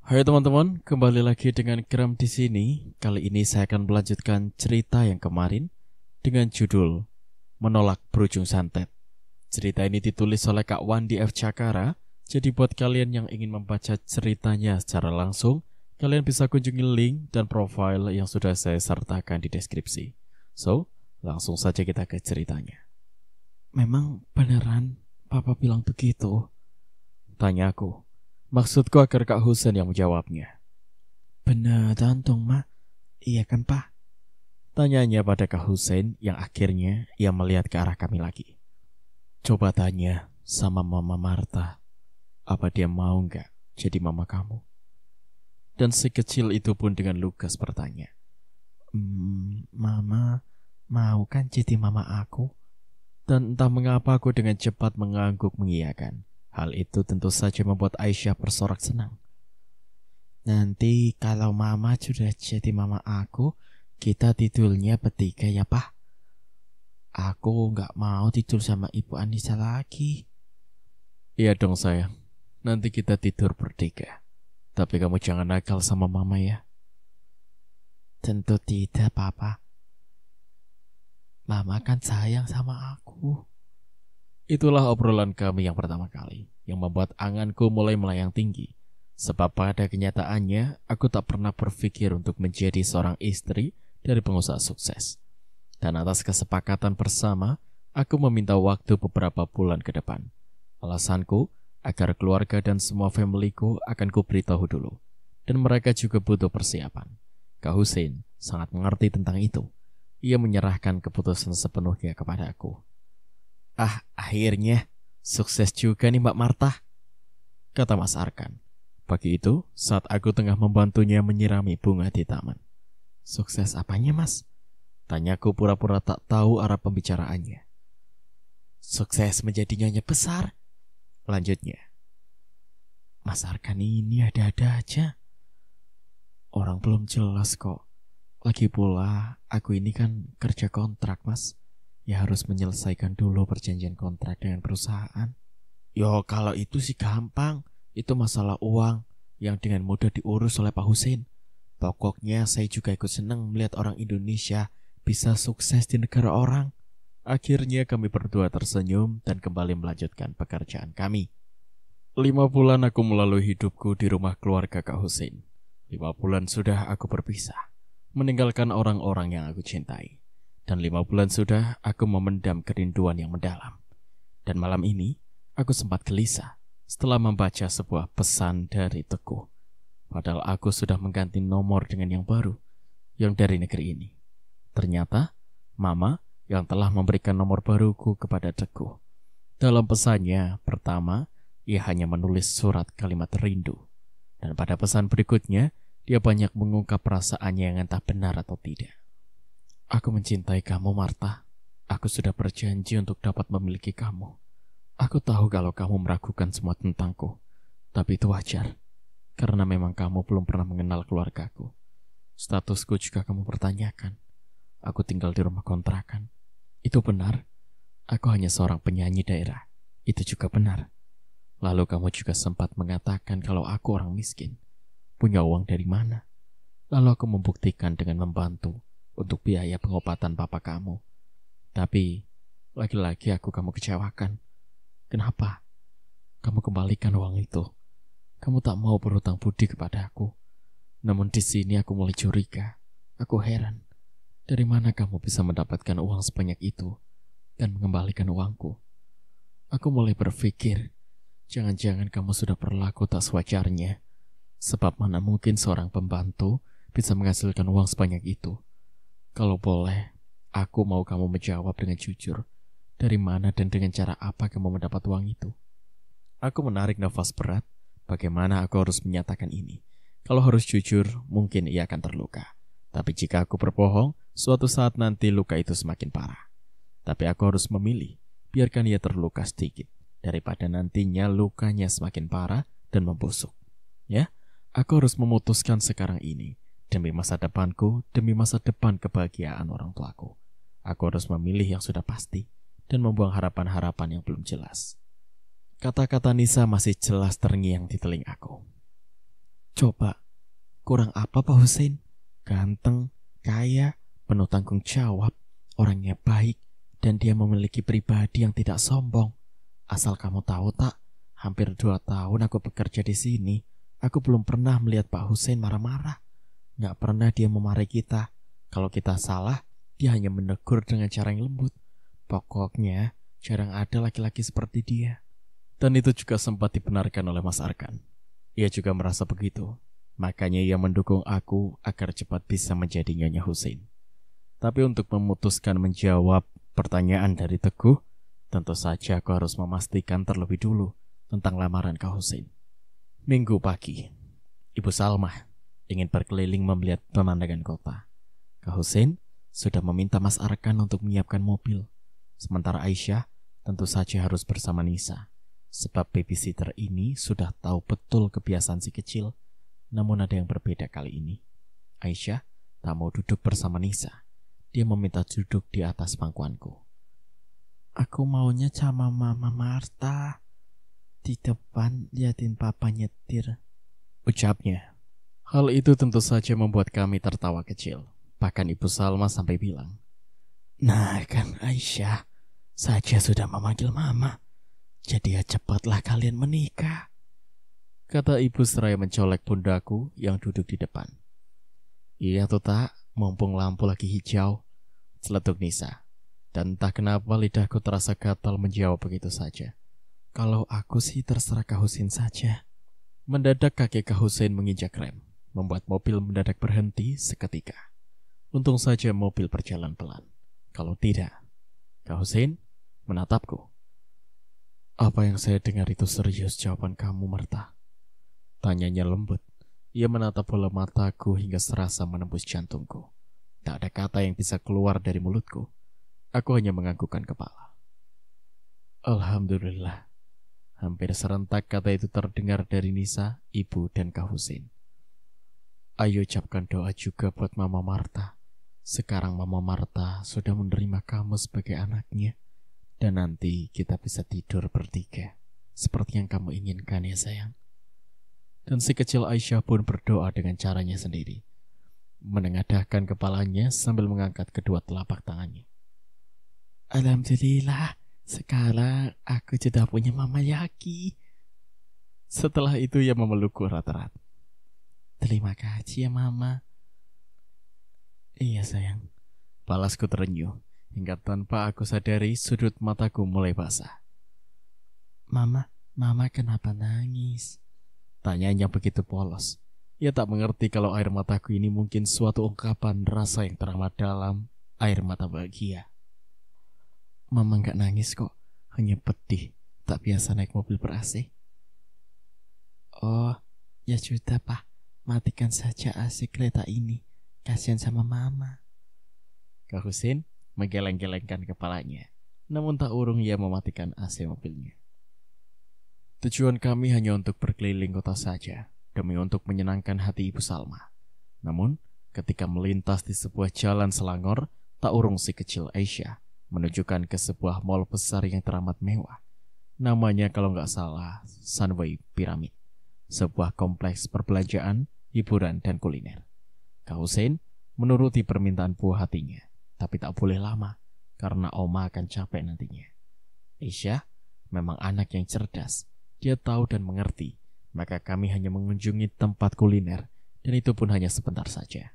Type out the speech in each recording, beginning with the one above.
Hai teman-teman, kembali lagi dengan Kram di sini. Kali ini saya akan melanjutkan cerita yang kemarin dengan judul Menolak Berujung Santet. Cerita ini ditulis oleh Kak Wandi F. Cakara. Jadi buat kalian yang ingin membaca ceritanya secara langsung, kalian bisa kunjungi link dan profil yang sudah saya sertakan di deskripsi. So, langsung saja kita ke ceritanya. Memang beneran Papa bilang begitu? Tanya aku. Maksudku agar Kak Husen yang menjawabnya. Beneran dong, Ma. Iya kan, Pak? Tanyanya pada Kak Husen yang akhirnya ia melihat ke arah kami lagi. Coba tanya sama Mama Marta, apa dia mau nggak jadi mama kamu? Dan si kecil itu pun dengan lugas bertanya. Mama mau kan jadi mama aku? Dan entah mengapa aku dengan cepat mengangguk mengiyakan. Hal itu tentu saja membuat Aisyah bersorak senang. Nanti kalau mama sudah jadi mama aku, kita tidurnya bertiga ya, Pak. Aku nggak mau tidur sama Ibu Anissa lagi. Iya dong sayang, nanti kita tidur bertiga. Tapi kamu jangan nakal sama mama ya. Tentu tidak, Papa. Mama kan sayang sama aku. Itulah obrolan kami yang pertama kali, yang membuat anganku mulai melayang tinggi. Sebab pada kenyataannya, aku tak pernah berpikir untuk menjadi seorang istri dari pengusaha sukses. Dan atas kesepakatan bersama, aku meminta waktu beberapa bulan ke depan. Alasanku, agar keluarga dan semua familyku akan kuberitahu dulu. Dan mereka juga butuh persiapan. Kak Husin sangat mengerti tentang itu. Ia menyerahkan keputusan sepenuhnya kepada aku. Akhirnya sukses juga nih Mbak Marta, kata Mas Arkan. Pagi itu, saat aku tengah membantunya menyirami bunga di taman. Sukses apanya, Mas? Tanyaku pura-pura tak tahu arah pembicaraannya. Sukses menjadi nyonya besar, lanjutnya. Mas Arkan ini ada-ada aja. Orang belum jelas kok. Lagi pula, aku ini kan kerja kontrak, Mas. Ya harus menyelesaikan dulu perjanjian kontrak dengan perusahaan. Yo, kalau itu sih gampang. Itu masalah uang yang dengan mudah diurus oleh Pak Husin. Pokoknya saya juga ikut senang melihat orang Indonesia bisa sukses di negara orang. Akhirnya kami berdua tersenyum dan kembali melanjutkan pekerjaan kami. 5 bulan aku melalui hidupku di rumah keluarga Kak Husin. 5 bulan sudah aku berpisah, meninggalkan orang-orang yang aku cintai. Dan 5 bulan sudah aku memendam kerinduan yang mendalam. Dan malam ini, aku sempat gelisah setelah membaca sebuah pesan dari Teguh. Padahal aku sudah mengganti nomor dengan yang baru, yang dari negeri ini. Ternyata, Mama yang telah memberikan nomor baruku kepada Teguh. Dalam pesannya, pertama, ia hanya menulis surat kalimat rindu. Dan pada pesan berikutnya, dia banyak mengungkap perasaannya yang entah benar atau tidak. Aku mencintai kamu, Marta. Aku sudah berjanji untuk dapat memiliki kamu. Aku tahu kalau kamu meragukan semua tentangku. Tapi itu wajar. Karena memang kamu belum pernah mengenal keluargaku. Statusku juga kamu pertanyakan. Aku tinggal di rumah kontrakan. Itu benar. Aku hanya seorang penyanyi daerah. Itu juga benar. Lalu kamu juga sempat mengatakan kalau aku orang miskin. Punya uang dari mana? Lalu aku membuktikan dengan membantu untuk biaya pengobatan papa kamu. Tapi, lagi-lagi kamu kecewakan. Kenapa? Kamu kembalikan uang itu. Kamu tak mau berhutang budi kepada aku. Namun di sini aku mulai curiga. Aku heran. Dari mana kamu bisa mendapatkan uang sebanyak itu dan mengembalikan uangku? Aku mulai berpikir, jangan-jangan kamu sudah berlaku tak sewajarnya. Sebab mana mungkin seorang pembantu bisa menghasilkan uang sebanyak itu? Kalau boleh, aku mau kamu menjawab dengan jujur. Dari mana dan dengan cara apa kamu mendapat uang itu? Aku menarik nafas berat. Bagaimana aku harus menyatakan ini? Kalau harus jujur, mungkin ia akan terluka. Tapi jika aku berbohong, suatu saat nanti luka itu semakin parah. Tapi aku harus memilih, biarkan ia terluka sedikit, daripada nantinya lukanya semakin parah dan membusuk. Ya, aku harus memutuskan sekarang ini. Demi masa depanku, demi masa depan kebahagiaan orang tuaku. Aku harus memilih yang sudah pasti dan membuang harapan-harapan yang belum jelas. Kata-kata Nisa masih jelas terngiang di telingaku. Coba, kurang apa Pak Hussein? Ganteng, kaya, penuh tanggung jawab, orangnya baik, dan dia memiliki pribadi yang tidak sombong. Asal kamu tahu tak, hampir 2 tahun aku bekerja di sini, aku belum pernah melihat Pak Hussein marah-marah. Nggak pernah dia memarahi kita. Kalau kita salah, dia hanya menegur dengan cara yang lembut. Pokoknya, jarang ada laki-laki seperti dia. Dan itu juga sempat dibenarkan oleh Mas Arkan. Ia juga merasa begitu. Makanya ia mendukung aku agar cepat bisa menjadi Nyonya Hussein. Tapi untuk memutuskan menjawab pertanyaan dari Teguh, tentu saja aku harus memastikan terlebih dulu tentang lamaran Kak Hussein. Minggu pagi, Ibu Salma ingin berkeliling melihat pemandangan kota. Kak Hussein sudah meminta Mas Arkan untuk menyiapkan mobil. Sementara Aisyah tentu saja harus bersama Nisa. Sebab babysitter ini sudah tahu betul kebiasaan si kecil. Namun ada yang berbeda kali ini. Aisyah tak mau duduk bersama Nisa. Dia meminta duduk di atas pangkuanku. Aku maunya sama Mama Marta. Di depan liatin Papa nyetir, ucapnya. Hal itu tentu saja membuat kami tertawa kecil. Bahkan Ibu Salma sampai bilang, "Nah kan Aisyah, saja sudah memanggil Mama. Jadi ya cepatlah kalian menikah," kata Ibu seraya mencolek pundaku yang duduk di depan. Iya tuh tak, mumpung lampu lagi hijau, celetuk Nisa. Dan entah kenapa lidahku terasa gatal menjawab begitu saja. Kalau aku sih terserah Kak Hussein saja. Mendadak kaki Kak Hussein menginjak rem, membuat mobil mendadak berhenti seketika. Untung saja mobil berjalan pelan. Kalau tidak, Kak Hussein menatapku. Apa yang saya dengar itu serius jawaban kamu, Marta? Tanyanya lembut. Ia menatap bola mataku hingga serasa menembus jantungku. Tak ada kata yang bisa keluar dari mulutku. Aku hanya menganggukkan kepala. Alhamdulillah. Hampir serentak kata itu terdengar dari Nisa, Ibu, dan Kak Hussein. Ayo ucapkan doa juga buat Mama Marta. Sekarang Mama Marta sudah menerima kamu sebagai anaknya. Dan nanti kita bisa tidur bertiga. Seperti yang kamu inginkan ya sayang. Dan si kecil Aisyah pun berdoa dengan caranya sendiri. Menengadahkan kepalanya sambil mengangkat kedua telapak tangannya. Alhamdulillah, sekarang aku sudah punya Mama Yaki. Setelah itu ia memelukku erat-erat. Terima kasih ya Mama. Iya sayang, balasku terenyuh hingga tanpa aku sadari sudut mataku mulai basah. Mama kenapa nangis? Tanyanya begitu polos. Ia tak mengerti kalau air mataku ini mungkin suatu ungkapan rasa yang teramat dalam, air mata bahagia. Mama gak nangis kok, hanya pedih, tak biasa naik mobil ber-AC. Oh, ya sudah Pak, matikan saja AC kereta ini, kasihan sama Mama. Kak Hussein menggeleng-gelengkan kepalanya, namun tak urung ia mematikan AC mobilnya. Tujuan kami hanya untuk berkeliling kota saja, demi untuk menyenangkan hati Ibu Salma. Namun, ketika melintas di sebuah jalan Selangor, tak urung si kecil Aisyah menunjukkan ke sebuah mall besar yang teramat mewah. Namanya kalau nggak salah, Sunway Pyramid. Sebuah kompleks perbelanjaan, hiburan, dan kuliner. Kak Hussein menuruti permintaan buah hatinya, tapi tak boleh lama, karena Oma akan capek nantinya. Aisyah memang anak yang cerdas. Dia tahu dan mengerti, maka kami hanya mengunjungi tempat kuliner, dan itu pun hanya sebentar saja.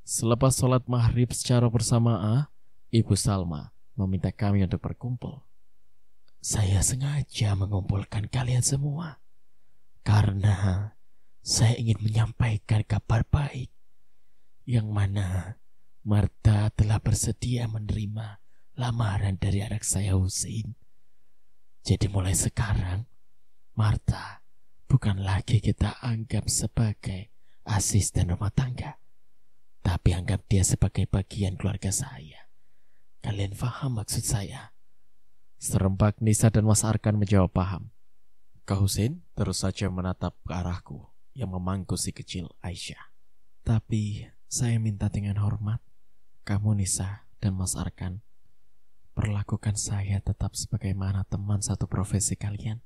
Selepas sholat maghrib secara bersamaan, Ibu Salma meminta kami untuk berkumpul. Saya sengaja mengumpulkan kalian semua, karena saya ingin menyampaikan kabar baik, yang mana Marta telah bersedia menerima lamaran dari anak saya Hussein. Jadi mulai sekarang, Marta bukan lagi kita anggap sebagai asisten rumah tangga, tapi anggap dia sebagai bagian keluarga saya. Kalian paham maksud saya? Serempak Nisa dan Mas Arkan menjawab paham. Kak Hussein terus saja menatap ke arahku yang memangku si kecil Aisyah. Tapi saya minta dengan hormat, kamu Nisa dan Mas Arkan, perlakukan saya tetap sebagaimana teman satu profesi kalian.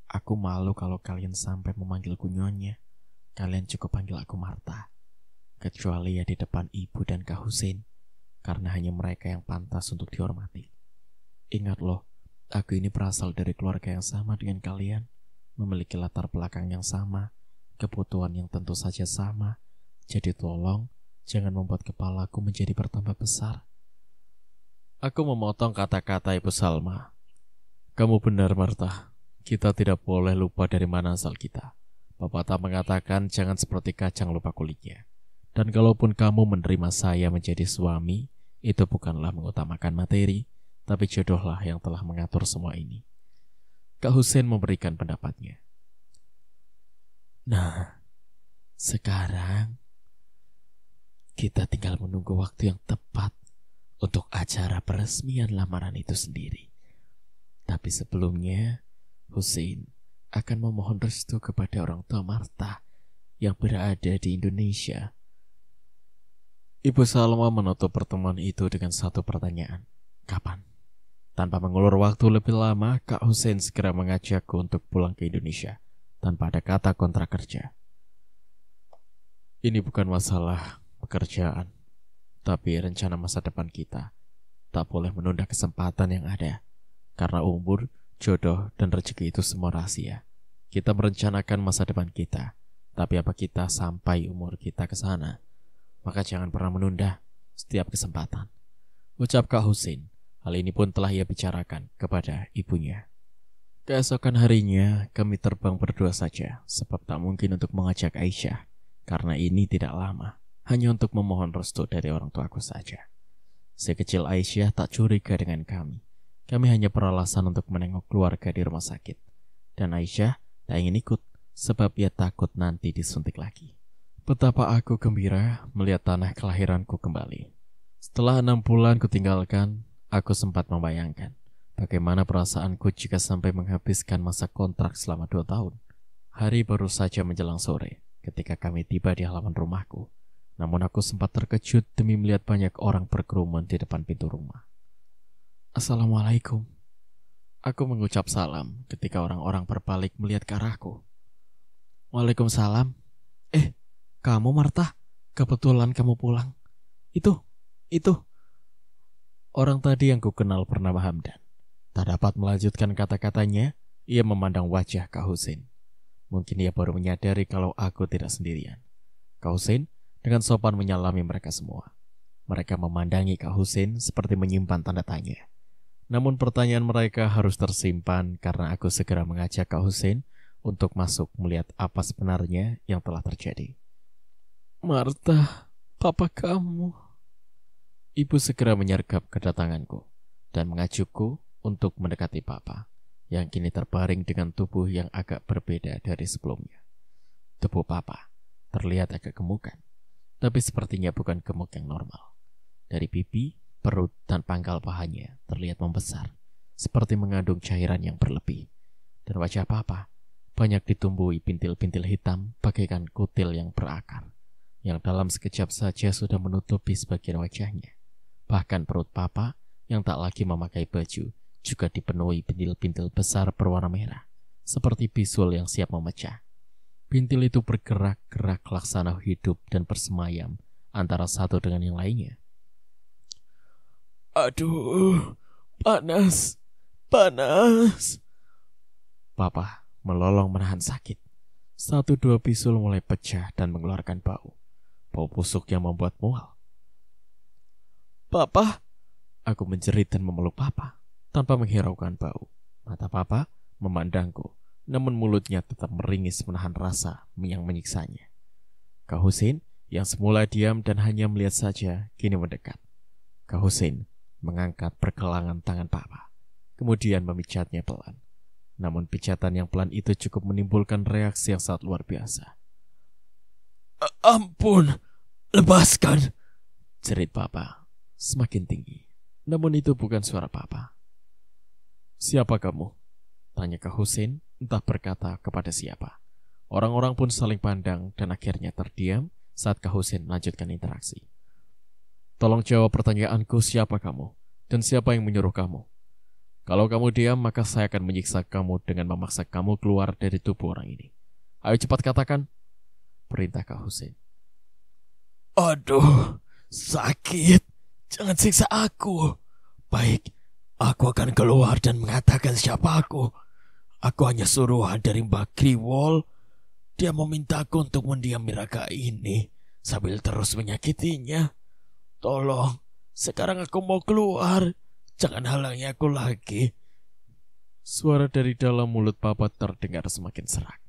Aku malu kalau kalian sampai memanggilku nyonya. kalian cukup panggil aku Marta. Kecuali ya di depan ibu dan Kak Husin, karena hanya mereka yang pantas untuk dihormati. Ingat loh, aku ini berasal dari keluarga yang sama dengan kalian, memiliki latar belakang yang sama, kebutuhan yang tentu saja sama. Jadi tolong, jangan membuat kepalaku menjadi bertambah besar. Aku memotong kata-kata Ibu Salma. Kamu benar, Marta. Kita tidak boleh lupa dari mana asal kita. Pepatah mengatakan jangan seperti kacang lupa kulitnya. Dan kalaupun kamu menerima saya menjadi suami, itu bukanlah mengutamakan materi, tapi jodohlah yang telah mengatur semua ini. Kak Husin memberikan pendapatnya. Nah, sekarang kita tinggal menunggu waktu yang tepat untuk acara peresmian lamaran itu sendiri. Tapi sebelumnya, Husin akan memohon restu kepada orang tua Marta yang berada di Indonesia. Ibu Salma menutup pertemuan itu dengan satu pertanyaan. Kapan? Tanpa mengulur waktu lebih lama, Kak Husin segera mengajakku untuk pulang ke Indonesia tanpa ada kata kontrak kerja. Ini bukan masalah pekerjaan, tapi rencana masa depan kita. Tak boleh menunda kesempatan yang ada, karena umur, jodoh, dan rezeki itu semua rahasia. Kita merencanakan masa depan kita, tapi apa kita sampai umur kita ke sana? Maka jangan pernah menunda setiap kesempatan. Ucap Kak Husin. Hal ini pun telah ia bicarakan kepada ibunya. Keesokan harinya, kami terbang berdua saja, sebab tak mungkin untuk mengajak Aisyah, karena ini tidak lama, hanya untuk memohon restu dari orang tuaku saja. Sekecil Aisyah tak curiga dengan kami. Kami hanya beralasan untuk menengok keluarga di rumah sakit. Dan Aisyah tak ingin ikut, sebab ia takut nanti disuntik lagi. Betapa aku gembira melihat tanah kelahiranku kembali. Setelah 6 bulan kutinggalkan, aku sempat membayangkan bagaimana perasaanku jika sampai menghabiskan masa kontrak selama 2 tahun. Hari baru saja menjelang sore ketika kami tiba di halaman rumahku. Namun aku sempat terkejut demi melihat banyak orang berkerumun di depan pintu rumah. Assalamualaikum. Aku mengucap salam ketika orang-orang berbalik melihat ke arahku. Waalaikumsalam. Kamu Marta? Kebetulan kamu pulang. Itu. Orang tadi yang kukenal bernama Hamdan. Tak dapat melanjutkan kata-katanya, ia memandang wajah Kak Husin. Mungkin ia baru menyadari kalau aku tidak sendirian. Kak Husin dengan sopan menyalami mereka semua. Mereka memandangi Kak Husin seperti menyimpan tanda tanya. Namun pertanyaan mereka harus tersimpan karena aku segera mengajak Kak Husin untuk masuk melihat apa sebenarnya yang telah terjadi. Marta, papa kamu. Ibu segera menyergap kedatanganku dan mengajakku untuk mendekati papa, yang kini terbaring dengan tubuh yang agak berbeda dari sebelumnya. Tubuh papa terlihat agak gemukan, tapi sepertinya bukan gemuk yang normal. Dari pipi, perut, dan pangkal pahanya terlihat membesar, seperti mengandung cairan yang berlebih. Dan wajah papa banyak ditumbuhi pintil-pintil hitam bagaikan kutil yang berakar, yang dalam sekejap saja sudah menutupi sebagian wajahnya. Bahkan perut papa yang tak lagi memakai baju juga dipenuhi pintil-pintil besar berwarna merah, seperti bisul yang siap memecah. Pintil itu bergerak-gerak laksana hidup dan bersemayam antara satu dengan yang lainnya. Aduh, panas. Papa melolong menahan sakit. 1-2 bisul mulai pecah dan mengeluarkan bau busuk yang membuat mual. Papa, aku menjerit dan memeluk papa tanpa menghiraukan bau. Mata papa memandangku, namun mulutnya tetap meringis menahan rasa yang menyiksanya. Kak Husin yang semula diam dan hanya melihat saja, kini mendekat. Kak Husin mengangkat pergelangan tangan papa, kemudian memijatnya pelan. Namun pijatan yang pelan itu cukup menimbulkan reaksi yang sangat luar biasa. Ampun, lepaskan, jerit papa semakin tinggi. Namun itu bukan suara papa. Siapa kamu? Tanya Kak Husin, entah berkata kepada siapa. Orang-orang pun saling pandang dan akhirnya terdiam saat Kak Husin melanjutkan interaksi. Tolong jawab pertanyaanku, siapa kamu? Dan siapa yang menyuruh kamu? Kalau kamu diam, maka saya akan menyiksa kamu dengan memaksa kamu keluar dari tubuh orang ini. Ayo cepat katakan. perintah Kak Husein. Aduh, sakit. Jangan siksa aku. Baik, aku akan keluar dan mengatakan siapa aku. Aku hanya suruhan dari Mbak Kriwol. Dia memintaku untuk mendiami Raka ini sambil terus menyakitinya. Tolong, sekarang aku mau keluar. Jangan halangi aku lagi. Suara dari dalam mulut Papa terdengar semakin serak.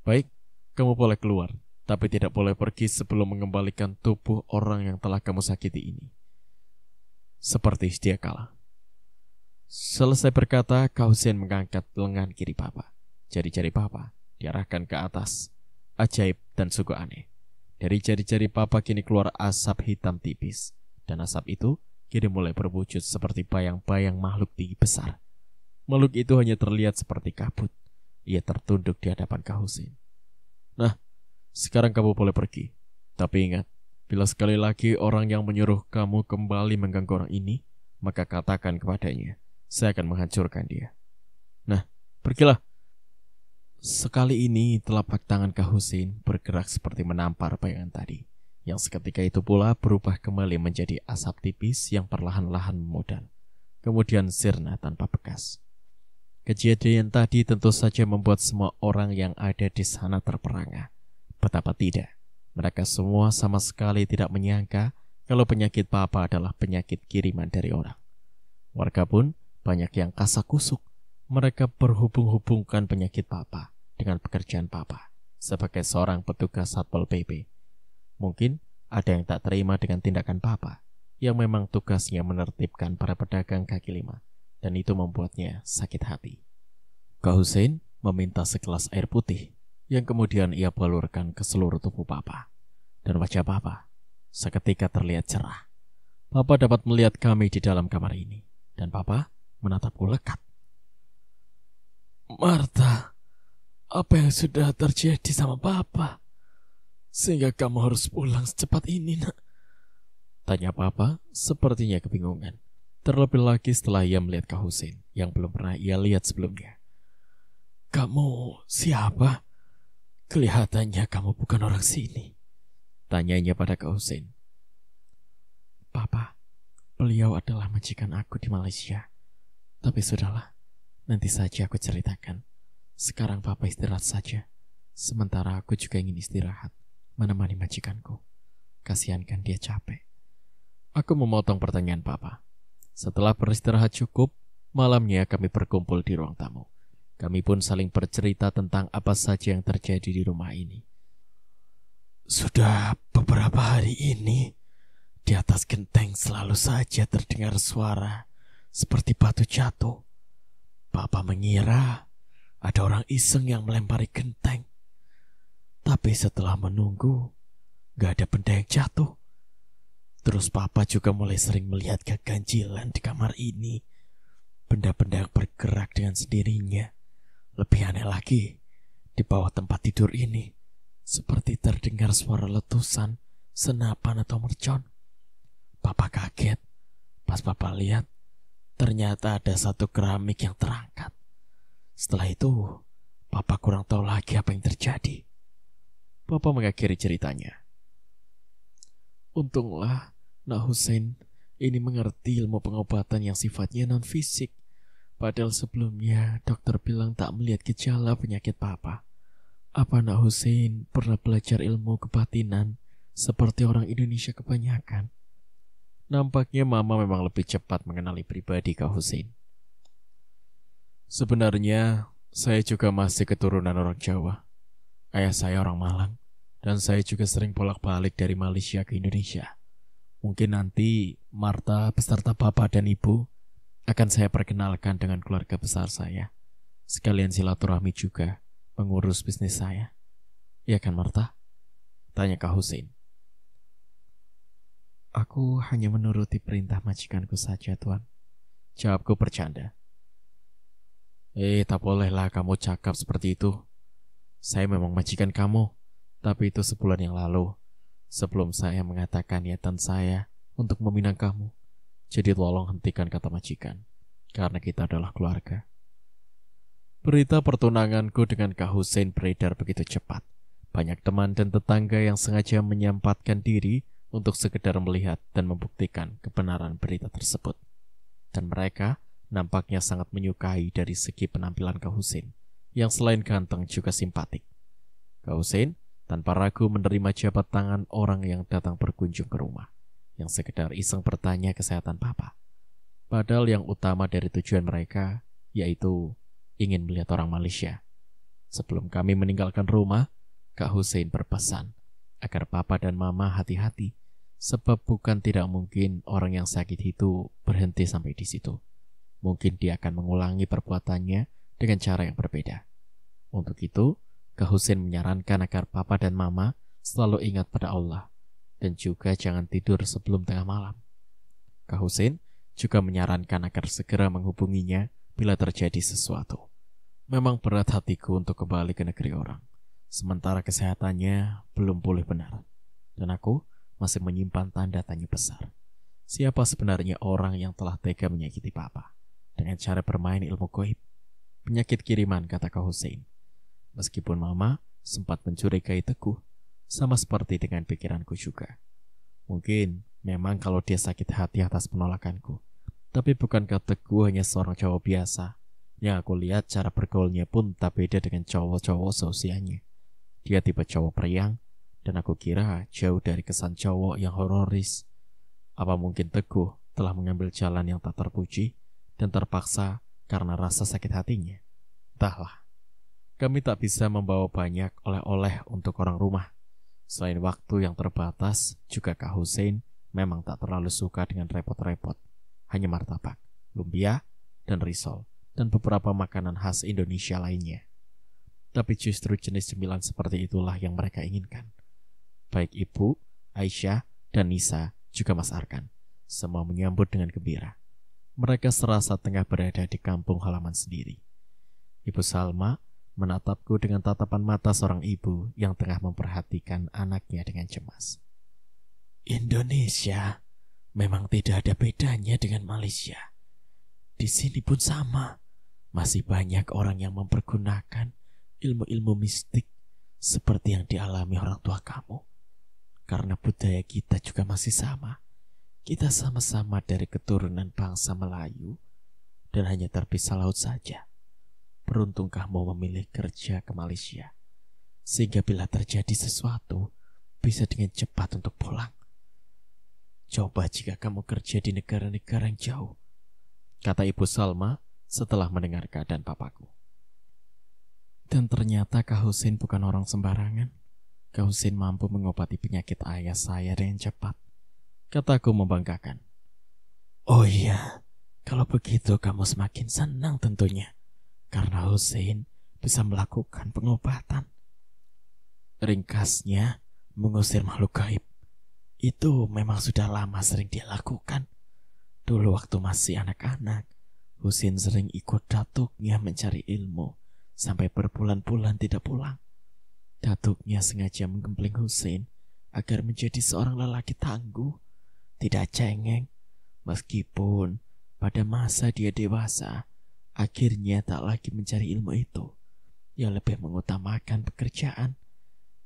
Baik, kamu boleh keluar, tapi tidak boleh pergi sebelum mengembalikan tubuh orang yang telah kamu sakiti ini. Seperti sedia kala. Selesai berkata, Kak Husein mengangkat lengan kiri Papa. Jari-jari Papa diarahkan ke atas. Ajaib dan sungguh aneh. Dari jari-jari Papa kini keluar asap hitam tipis. Dan asap itu kini mulai berwujud seperti bayang-bayang makhluk tinggi besar. Makhluk itu hanya terlihat seperti kabut. Ia tertunduk di hadapan Kak Husein. Nah, sekarang kamu boleh pergi. Tapi ingat, bila sekali lagi orang yang menyuruh kamu kembali mengganggu orang ini, maka katakan kepadanya, saya akan menghancurkan dia. Nah, pergilah. Sekali ini telapak tangan Kak Husein bergerak seperti menampar bayangan tadi, yang seketika itu pula berubah kembali menjadi asap tipis yang perlahan-lahan memudar, kemudian sirna tanpa bekas. Kejadian tadi tentu saja membuat semua orang yang ada di sana terperangah. Betapa tidak, mereka semua sama sekali tidak menyangka kalau penyakit Papa adalah penyakit kiriman dari orang. Warga pun banyak yang kasak-kusuk. Mereka berhubung-hubungkan penyakit Papa dengan pekerjaan Papa sebagai seorang petugas Satpol PP. Mungkin ada yang tak terima dengan tindakan Papa yang memang tugasnya menertibkan para pedagang kaki lima, dan itu membuatnya sakit hati. Kak Husein meminta segelas air putih yang kemudian ia balurkan ke seluruh tubuh Papa, dan wajah Papa seketika terlihat cerah. Papa dapat melihat kami di dalam kamar ini, dan Papa menatapku lekat. Martha, apa yang sudah terjadi sama Papa? Sehingga kamu harus pulang secepat ini, nak? Tanya Papa, sepertinya kebingungan. Terlebih lagi setelah ia melihat Kak Husein yang belum pernah ia lihat sebelumnya. Kamu siapa? Kelihatannya kamu bukan orang sini. Tanyanya pada Kak Husein. Papa, beliau adalah majikan aku di Malaysia. Tapi sudahlah, nanti saja aku ceritakan. Sekarang Papa istirahat saja. Sementara aku juga ingin istirahat, menemani majikanku. Kasihankan dia capek. Aku memotong pertanyaan Papa. Setelah beristirahat cukup, malamnya kami berkumpul di ruang tamu. Kami pun saling bercerita tentang apa saja yang terjadi di rumah ini. Sudah beberapa hari ini, di atas genteng selalu saja terdengar suara seperti batu jatuh. Papa mengira ada orang iseng yang melempari genteng. Tapi setelah menunggu, gak ada benda yang jatuh. Terus Papa juga mulai sering melihat keganjilan di kamar ini. Benda-benda yang bergerak dengan sendirinya. Lebih aneh lagi, di bawah tempat tidur ini, seperti terdengar suara letusan, senapan atau mercon. Papa kaget. Pas Papa lihat, ternyata ada satu keramik yang terangkat. Setelah itu, Papa kurang tahu lagi apa yang terjadi. Papa mengakhiri ceritanya. Untunglah, Nak Husein ini mengerti ilmu pengobatan yang sifatnya non-fisik. Padahal sebelumnya dokter bilang tak melihat gejala penyakit Papa. Apa Nak Husein pernah belajar ilmu kebatinan seperti orang Indonesia kebanyakan? Nampaknya Mama memang lebih cepat mengenali pribadi Kak Husein. Sebenarnya saya juga masih keturunan orang Jawa. Ayah saya orang Malang, dan saya juga sering bolak-balik dari Malaysia ke Indonesia. Mungkin nanti Martha beserta Bapak dan Ibu akan saya perkenalkan dengan keluarga besar saya. Sekalian silaturahmi juga mengurus bisnis saya. Iya kan Martha? Tanya Kak Husein. Aku hanya menuruti perintah majikanku saja, Tuan. Jawabku bercanda. Tak bolehlah kamu cakap seperti itu. Saya memang majikan kamu, tapi itu sebulan yang lalu, sebelum saya mengatakan niatan saya untuk meminang kamu. Jadi tolong hentikan kata majikan, karena kita adalah keluarga. Berita pertunanganku dengan Kak Husein beredar begitu cepat. Banyak teman dan tetangga yang sengaja menyempatkan diri untuk sekedar melihat dan membuktikan kebenaran berita tersebut. Dan mereka nampaknya sangat menyukai dari segi penampilan Kak Husin, yang selain ganteng juga simpatik. Kak Husin tanpa ragu menerima jabat tangan orang yang datang berkunjung ke rumah, yang sekedar iseng bertanya kesehatan papa. Padahal yang utama dari tujuan mereka, yaitu ingin melihat orang Malaysia. Sebelum kami meninggalkan rumah, Kak Husin berpesan agar papa dan mama hati-hati, sebab bukan tidak mungkin orang yang sakit itu berhenti sampai di situ. Mungkin dia akan mengulangi perbuatannya dengan cara yang berbeda. Untuk itu, Kak Husin menyarankan agar papa dan mama selalu ingat pada Allah dan juga jangan tidur sebelum tengah malam. Kak Husin juga menyarankan agar segera menghubunginya bila terjadi sesuatu. Memang berat hatiku untuk kembali ke negeri orang, sementara kesehatannya belum pulih benar, dan aku masih menyimpan tanda tanya besar. Siapa sebenarnya orang yang telah tega menyakiti papa dengan cara bermain ilmu gaib? Penyakit kiriman, kata Kak Husin. Meskipun mama sempat mencurigai Teguh, sama seperti dengan pikiranku juga. Mungkin memang kalau dia sakit hati atas penolakanku, tapi bukankah Teguh hanya seorang cowok biasa? Yang aku lihat cara bergaulnya pun tak beda dengan cowok-cowok seusianya. Dia tipe cowok periang, dan aku kira jauh dari kesan cowok yang hororis. Apa mungkin Teguh telah mengambil jalan yang tak terpuji dan terpaksa karena rasa sakit hatinya? Entahlah. Kami tak bisa membawa banyak oleh-oleh untuk orang rumah. Selain waktu yang terbatas, juga Kak Husin memang tak terlalu suka dengan repot-repot. Hanya martabak, lumpia, dan risol, dan beberapa makanan khas Indonesia lainnya. Tapi justru jenis cemilan seperti itulah yang mereka inginkan. Baik Ibu, Aisyah, dan Nisa, juga Mas Arkan, semua menyambut dengan gembira. Mereka serasa tengah berada di kampung halaman sendiri. Ibu Salma menatapku dengan tatapan mata seorang ibu yang tengah memperhatikan anaknya dengan cemas. Indonesia memang tidak ada bedanya dengan Malaysia. Di sini pun sama. Masih banyak orang yang mempergunakan ilmu-ilmu mistik seperti yang dialami orang tua kamu. Karena budaya kita juga masih sama. Kita sama-sama dari keturunan bangsa Melayu dan hanya terpisah laut saja. Beruntung kamu memilih kerja ke Malaysia, sehingga bila terjadi sesuatu, bisa dengan cepat untuk pulang. Coba jika kamu kerja di negara-negara yang jauh, kata Ibu Salma setelah mendengar keadaan papaku. Dan ternyata Kak Husin bukan orang sembarangan. Kak Husin mampu mengobati penyakit ayah saya dengan cepat, kataku membanggakan. Oh iya, kalau begitu kamu semakin senang tentunya. Karena Husin bisa melakukan pengobatan. Ringkasnya, mengusir makhluk gaib itu memang sudah lama sering dia lakukan. Dulu waktu masih anak-anak, Husin sering ikut datuknya mencari ilmu sampai berbulan-bulan tidak pulang. Datuknya sengaja menggempling Husin agar menjadi seorang lelaki tangguh, tidak cengeng. Meskipun pada masa dia dewasa, akhirnya tak lagi mencari ilmu itu. Ia lebih mengutamakan pekerjaan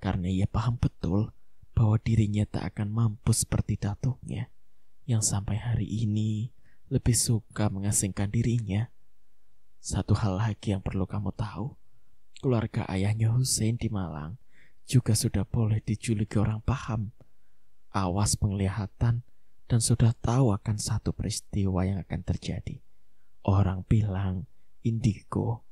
karena ia paham betul bahwa dirinya tak akan mampu seperti datuknya yang sampai hari ini lebih suka mengasingkan dirinya. Satu hal lagi yang perlu kamu tahu, keluarga ayahnya Husin di Malang juga sudah boleh dijuluki orang paham, awas penglihatan, dan sudah tahu akan satu peristiwa yang akan terjadi. Orang bilang indigo.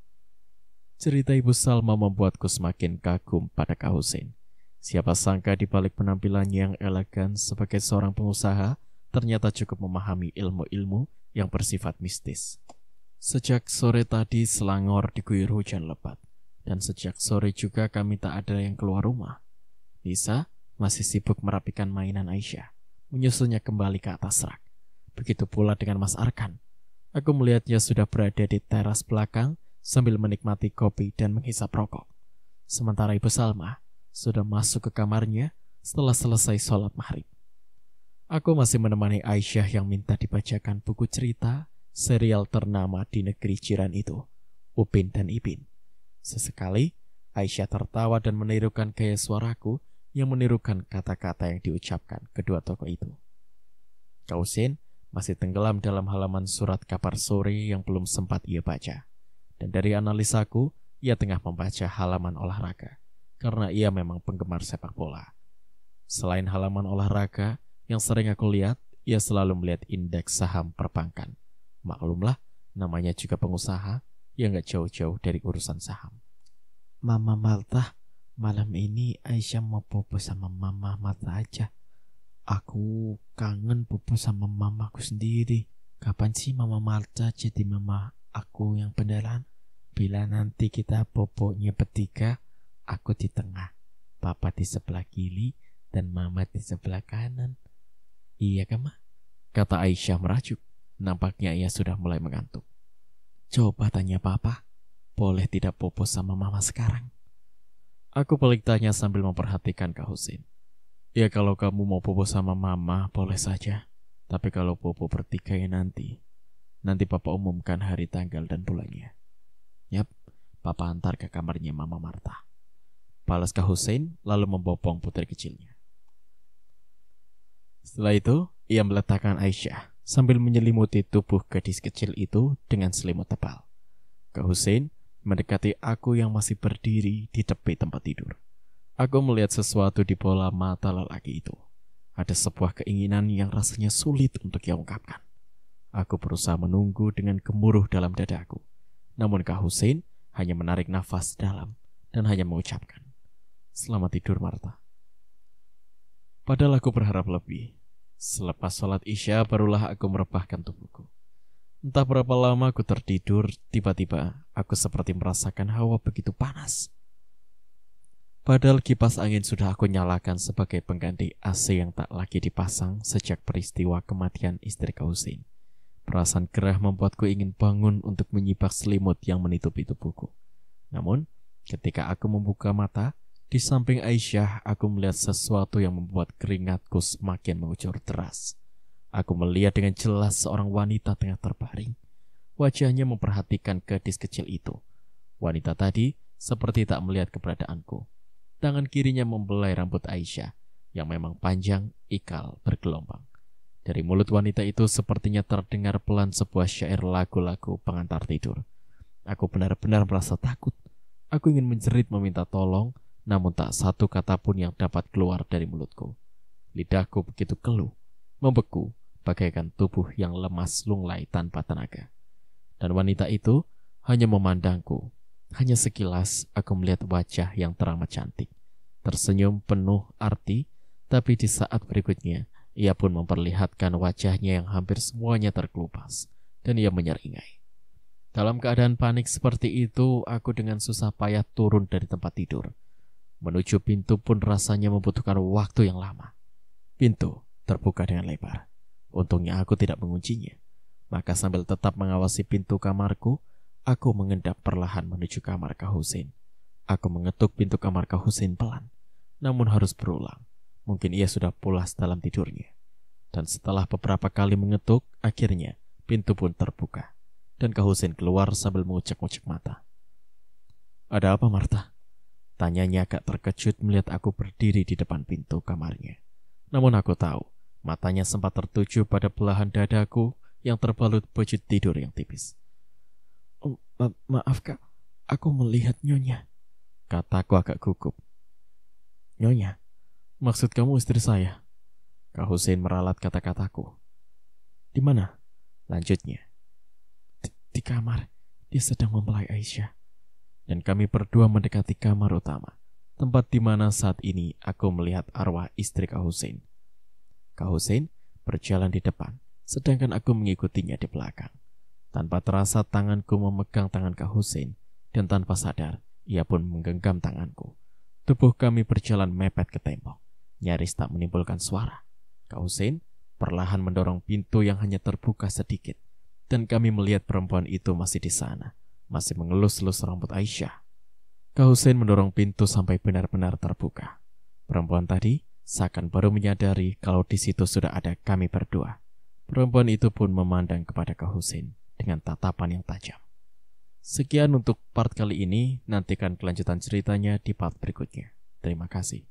Cerita Ibu Salma membuatku semakin kagum pada Kak Husin. Siapa sangka di balik penampilannya yang elegan sebagai seorang pengusaha, ternyata cukup memahami ilmu-ilmu yang bersifat mistis. Sejak sore tadi Selangor diguyur hujan lebat, dan sejak sore juga kami tak ada yang keluar rumah. Nisa masih sibuk merapikan mainan Aisyah, menyusulnya kembali ke atas rak. Begitu pula dengan Mas Arkan. Aku melihatnya sudah berada di teras belakang sambil menikmati kopi dan menghisap rokok. Sementara Ibu Salma sudah masuk ke kamarnya setelah selesai sholat maghrib. Aku masih menemani Aisyah yang minta dibacakan buku cerita serial ternama di negeri jiran itu, Upin dan Ipin. Sesekali, Aisyah tertawa dan menirukan gaya suaraku yang menirukan kata-kata yang diucapkan kedua tokoh itu. Kak Husein masih tenggelam dalam halaman surat kabar sore yang belum sempat ia baca. Dan dari analisaku, ia tengah membaca halaman olahraga, karena ia memang penggemar sepak bola. Selain halaman olahraga, yang sering aku lihat, ia selalu melihat indeks saham perbankan. Maklumlah, namanya juga pengusaha, yang gak jauh-jauh dari urusan saham. Mama Marta, malam ini Aisyah mau bobo sama Mama Marta aja. Aku kangen bobo sama mamaku sendiri. Kapan sih Mama Marta jadi mama aku yang beneran? Bila nanti kita bobonya bertiga, aku di tengah, Papa di sebelah kiri, dan Mama di sebelah kanan. Iya kan, Ma? Kata Aisyah merajuk. Nampaknya ia sudah mulai mengantuk. Coba tanya Papa, boleh tidak bobo sama Mama sekarang? Aku balik tanya sambil memperhatikan Kak Husein. Ya kalau kamu mau bobo sama Mama, boleh saja. Tapi kalau bobo bertiga ya nanti Papa umumkan hari, tanggal, dan bulannya. Yap, Papa antar ke kamarnya Mama Marta. Balas Kak Husein lalu membopong putri kecilnya. Setelah itu, ia meletakkan Aisyah sambil menyelimuti tubuh gadis kecil itu dengan selimut tebal. Kak Husein mendekati aku yang masih berdiri di tepi tempat tidur. Aku melihat sesuatu di bola mata lelaki itu. Ada sebuah keinginan yang rasanya sulit untuk ia ungkapkan. Aku berusaha menunggu dengan gemuruh dalam dadaku. Namun Kak Husein hanya menarik nafas dalam dan hanya mengucapkan, "Selamat tidur, Marta." Padahal aku berharap lebih. Selepas sholat Isya barulah aku merebahkan tubuhku. Entah berapa lama aku tertidur, tiba-tiba aku seperti merasakan hawa begitu panas. Padahal kipas angin sudah aku nyalakan sebagai pengganti AC yang tak lagi dipasang sejak peristiwa kematian istri Kak Husein. Perasaan gerah membuatku ingin bangun untuk menyibak selimut yang menutupi tubuhku. Namun, ketika aku membuka mata, di samping Aisyah, aku melihat sesuatu yang membuat keringatku semakin mengucur deras. Aku melihat dengan jelas seorang wanita tengah terbaring. Wajahnya memperhatikan gadis kecil itu. Wanita tadi seperti tak melihat keberadaanku. Tangan kirinya membelai rambut Aisyah, yang memang panjang, ikal, bergelombang. Dari mulut wanita itu sepertinya terdengar pelan sebuah syair lagu-lagu pengantar tidur. Aku benar-benar merasa takut. Aku ingin menjerit meminta tolong, namun tak satu kata pun yang dapat keluar dari mulutku. Lidahku begitu keluh, membeku, bagaikan tubuh yang lemas lunglai tanpa tenaga. Dan wanita itu hanya memandangku. Hanya sekilas aku melihat wajah yang teramat cantik, tersenyum penuh arti, tapi di saat berikutnya ia pun memperlihatkan wajahnya yang hampir semuanya terkelupas, dan ia menyeringai. Dalam keadaan panik seperti itu, aku dengan susah payah turun dari tempat tidur. Menuju pintu pun rasanya membutuhkan waktu yang lama. Pintu terbuka dengan lebar. Untungnya aku tidak menguncinya. Maka sambil tetap mengawasi pintu kamarku, aku mengendap perlahan menuju kamar Kak Husein. Aku mengetuk pintu kamar Kak Husein pelan, namun harus berulang. Mungkin ia sudah pulas dalam tidurnya. Dan setelah beberapa kali mengetuk, akhirnya pintu pun terbuka. Dan Kak Husein keluar sambil mengucek-ngucek mata. "Ada apa, Marta?" Tanyanya agak terkejut melihat aku berdiri di depan pintu kamarnya. Namun aku tahu, matanya sempat tertuju pada belahan dadaku yang terbalut baju tidur yang tipis. Maaf Kak, aku melihat Nyonya," kataku agak gugup. "Nyonya? Maksud kamu istri saya?" Kak Husein meralat kata-kataku. "Di mana?" Lanjutnya. Di kamar, dia sedang mempelai Aisyah." Dan kami berdua mendekati kamar utama, tempat di mana saat ini aku melihat arwah istri Kak Husein. Kak Husein berjalan di depan, sedangkan aku mengikutinya di belakang. Tanpa terasa tanganku memegang tangan Kak Husein, dan tanpa sadar, ia pun menggenggam tanganku. Tubuh kami berjalan mepet ke tembok, nyaris tak menimbulkan suara. Kak Husein perlahan mendorong pintu yang hanya terbuka sedikit, dan kami melihat perempuan itu masih di sana, masih mengelus-elus rambut Aisyah. Kak Husein mendorong pintu sampai benar-benar terbuka. Perempuan tadi seakan baru menyadari kalau di situ sudah ada kami berdua. Perempuan itu pun memandang kepada Kak Husein dengan tatapan yang tajam. Sekian untuk part kali ini, nantikan kelanjutan ceritanya di part berikutnya. Terima kasih.